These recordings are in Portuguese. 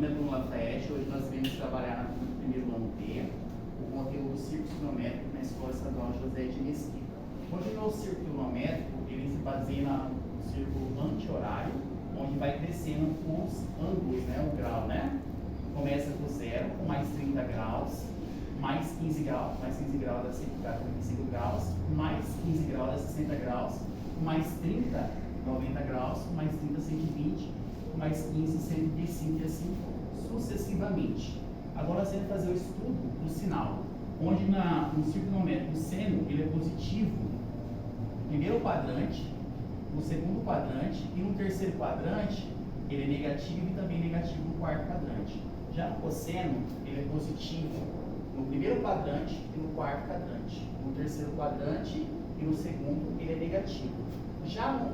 é Bruno Lafayette. Hoje nós vamos trabalhar no primeiro ano B o conteúdo círculo trigonométrico na Escola Estadual José de Mesquita. Onde o círculo trigonométrico ele se baseia no círculo anti-horário, onde vai crescendo os ângulos, né, o grau, né? Começa do zero, com mais 30 graus, mais 15 graus dá 45 graus, mais 15 graus dá 60 graus, mais 30, 90 graus, mais 30, 120, mais 15, 135 e assim sucessivamente. Agora nós vamos fazer o estudo do sinal, onde no círculo trigonométrico o seno ele é positivo no primeiro quadrante, no segundo quadrante e no terceiro quadrante ele é negativo e também negativo no quarto quadrante. Já o cosseno ele é positivo no primeiro quadrante e no quarto quadrante, no terceiro quadrante e no segundo ele é negativo. Já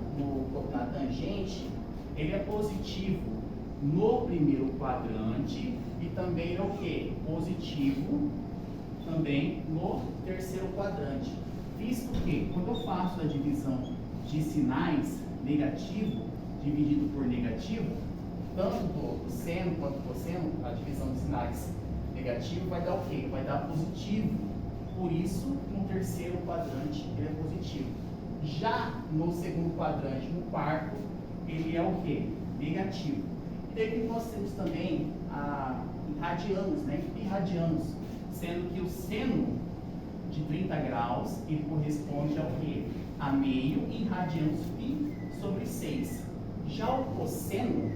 na tangente ele é positivo no primeiro quadrante e também é o que? Positivo também no terceiro quadrante. Visto que quando eu faço a divisão de sinais negativo dividido por negativo, tanto o seno quanto o cosseno, a divisão de sinais negativo vai dar o quê? Vai dar positivo. Por isso, no terceiro quadrante ele é positivo. Já no segundo quadrante, no quarto, ele é o quê? Negativo. E daí nós temos também radianos, né? Irradianos, sendo que o seno de 30 graus ele corresponde ao quê? A meio em radianos π sobre 6. Já o cosseno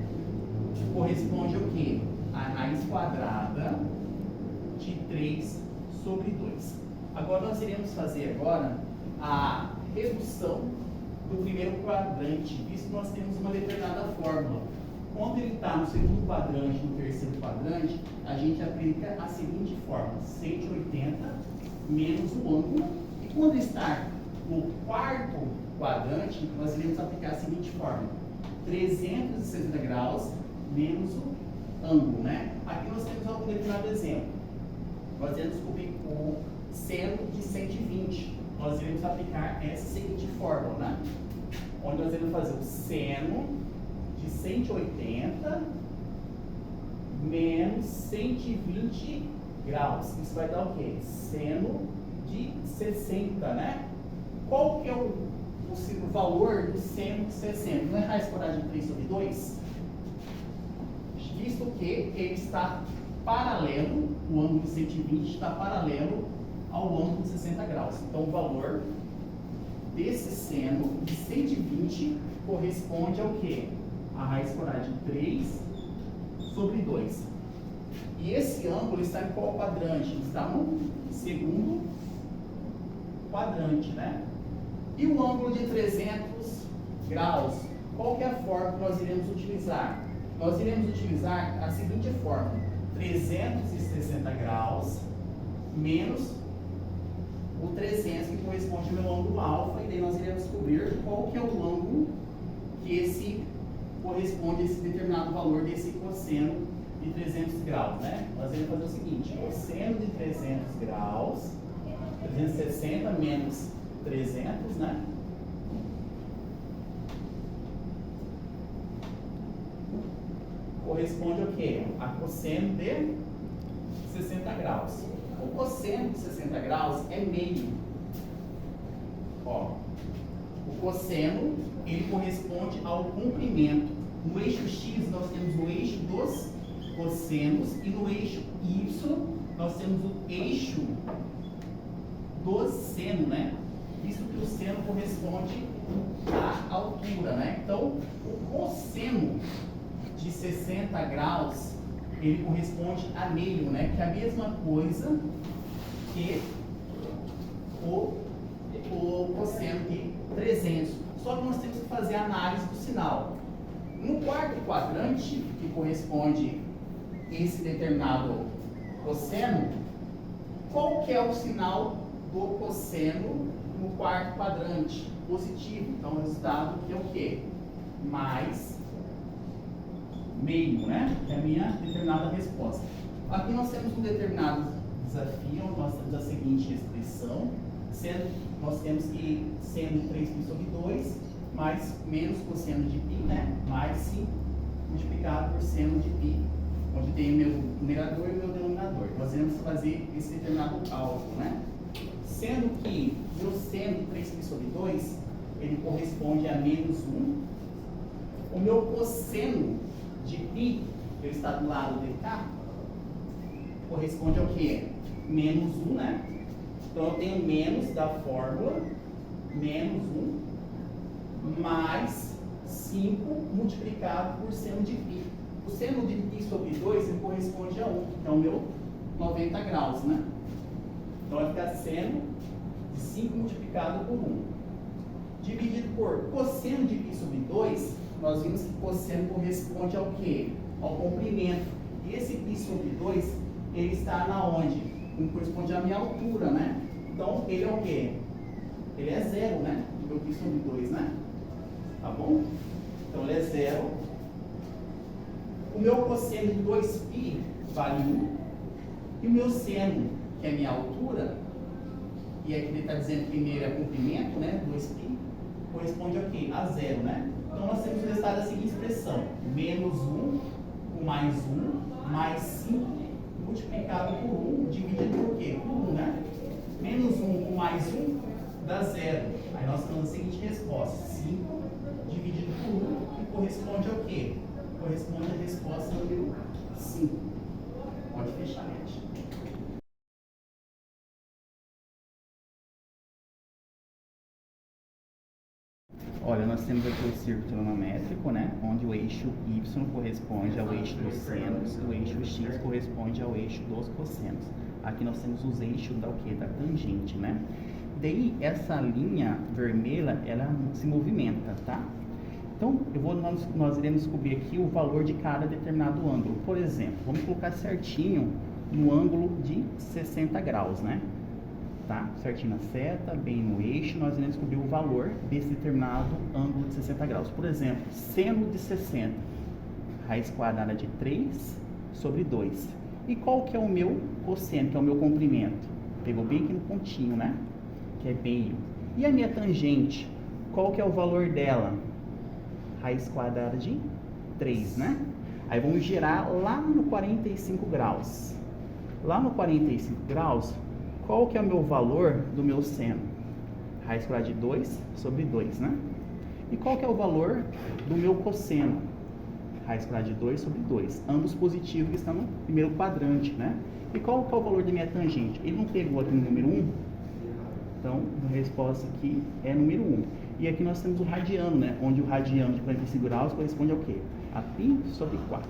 corresponde ao quê? A raiz quadrada de 3 sobre 2. Agora nós iremos fazer agora a redução do primeiro quadrante, visto que nós temos uma determinada fórmula. Quando ele está no segundo quadrante, no terceiro quadrante, a gente aplica a seguinte fórmula: 180 menos o ângulo. E quando está no quarto quadrante, nós iremos aplicar a seguinte fórmula: 360 graus menos o ângulo, né? Aqui nós temos algum determinado exemplo. Nós iremos descobrir o seno de 120. Nós iremos aplicar essa seguinte fórmula, né? Onde nós iremos fazer o seno de 180 menos 120 graus. Isso vai dar o quê? Seno de 60, né? Qual que é o valor do seno de 60? Não é raiz quadrada de 3 sobre 2? Visto que ele está paralelo, o ângulo de 120 está paralelo ao ângulo de 60 graus. Então, o valor desse seno de 120 corresponde ao quê? A raiz quadrada de 3 sobre 2. E esse ângulo está em qual quadrante? Está no segundo quadrante, né? E o ângulo de 300 graus, qual que é a fórmula que nós iremos utilizar? Nós iremos utilizar a seguinte fórmula: 360 graus menos o 300, que corresponde ao meu ângulo alfa, e daí nós iremos descobrir qual que é o ângulo que corresponde a esse determinado valor desse cosseno de 300 graus, né? Nós iremos fazer o seguinte: cosseno de 300 graus, 360 menos 300, né? Corresponde ao quê? A cosseno de 60 graus. O cosseno de 60 graus é meio. Ó, o cosseno, ele corresponde ao comprimento. No eixo X, nós temos o eixo dos cossenos e no eixo Y, nós temos o eixo do seno, né? Visto que o seno corresponde à altura, né? Então, o cosseno de 60 graus, ele corresponde a meio, né? Que é a mesma coisa que o cosseno de 300. Só que nós temos que fazer a análise do sinal. No quarto quadrante, que corresponde esse determinado cosseno, qual que é o sinal do cosseno no quarto quadrante? Positivo. Então, o resultado é o quê? Mais meio, né? É a minha determinada resposta. Aqui nós temos um determinado desafio, onde nós temos a seguinte expressão, sendo nós temos que seno de 3π sobre 2, mais menos cosseno de π, né? Mais 5 multiplicado por seno de π, onde numerador e o meu denominador. Nós iremos fazer esse determinado cálculo, né? Sendo que meu seno de 3π sobre 2, ele corresponde a menos 1. O meu cosseno de π, que está do lado de cá, corresponde ao quê? Menos 1, né? Então eu tenho menos da fórmula, menos 1, mais 5 multiplicado por seno de π. O seno de π sobre 2 ele corresponde a 1, então o meu 90 graus, né? Então vai ficar seno de 5 multiplicado por 1. Dividido por cosseno de π sobre 2, nós vimos que cosseno corresponde ao quê? Ao comprimento. E esse π sobre 2, ele está na onde? Ele corresponde à minha altura, né? Então, ele é o quê? Ele é 0, né? O meu π sobre 2, né? Tá bom? Então, ele é 0. O meu cosseno de 2π vale 1. E o meu seno, que é a minha altura, e aqui ele está dizendo primeiro é comprimento, né? 2π, corresponde ao quê? A 0, né? Então, nós temos o resultado da seguinte expressão. Menos 1 com mais 1, mais 5 multiplicado por 1, dividido por quê? Por 1, né? Menos 1 com mais 1 dá 0. Aí nós temos a seguinte resposta. 5 dividido por 1, que corresponde ao quê? Corresponde à resposta número 5. Pode fechar, gente. Olha, nós temos aqui o círculo trigonométrico, né? Onde o eixo y corresponde ao eixo dos senos, o eixo x corresponde ao eixo dos cossenos. Aqui nós temos os eixos da o quê? Da tangente, né? Daí, essa linha vermelha, ela se movimenta, tá? Então, nós iremos descobrir aqui o valor de cada determinado ângulo. Por exemplo, vamos colocar certinho no ângulo de 60 graus, né? Tá? Certinho na seta, bem no eixo, nós iremos descobrir o valor desse determinado ângulo de 60 graus. Por exemplo, seno de 60, raiz quadrada de 3 sobre 2. E qual que é o meu cosseno, que é o meu comprimento? Pegou bem aqui no pontinho, né? Que é meio. E a minha tangente, qual que é o valor dela? Raiz quadrada de 3, né? Aí vamos girar lá no 45 graus. Lá no 45 graus, qual que é o meu valor do meu seno? Raiz quadrada de 2 sobre 2, né? E qual que é o valor do meu cosseno? Raiz quadrada de 2 sobre 2. Ambos positivos que estão no primeiro quadrante, né? E qual que é o valor da minha tangente? Ele não pegou aqui no número 1? Então, a resposta aqui é número 1. E aqui nós temos o radiano, né? Onde o radiano de 45 graus corresponde ao quê? A π sobre 4.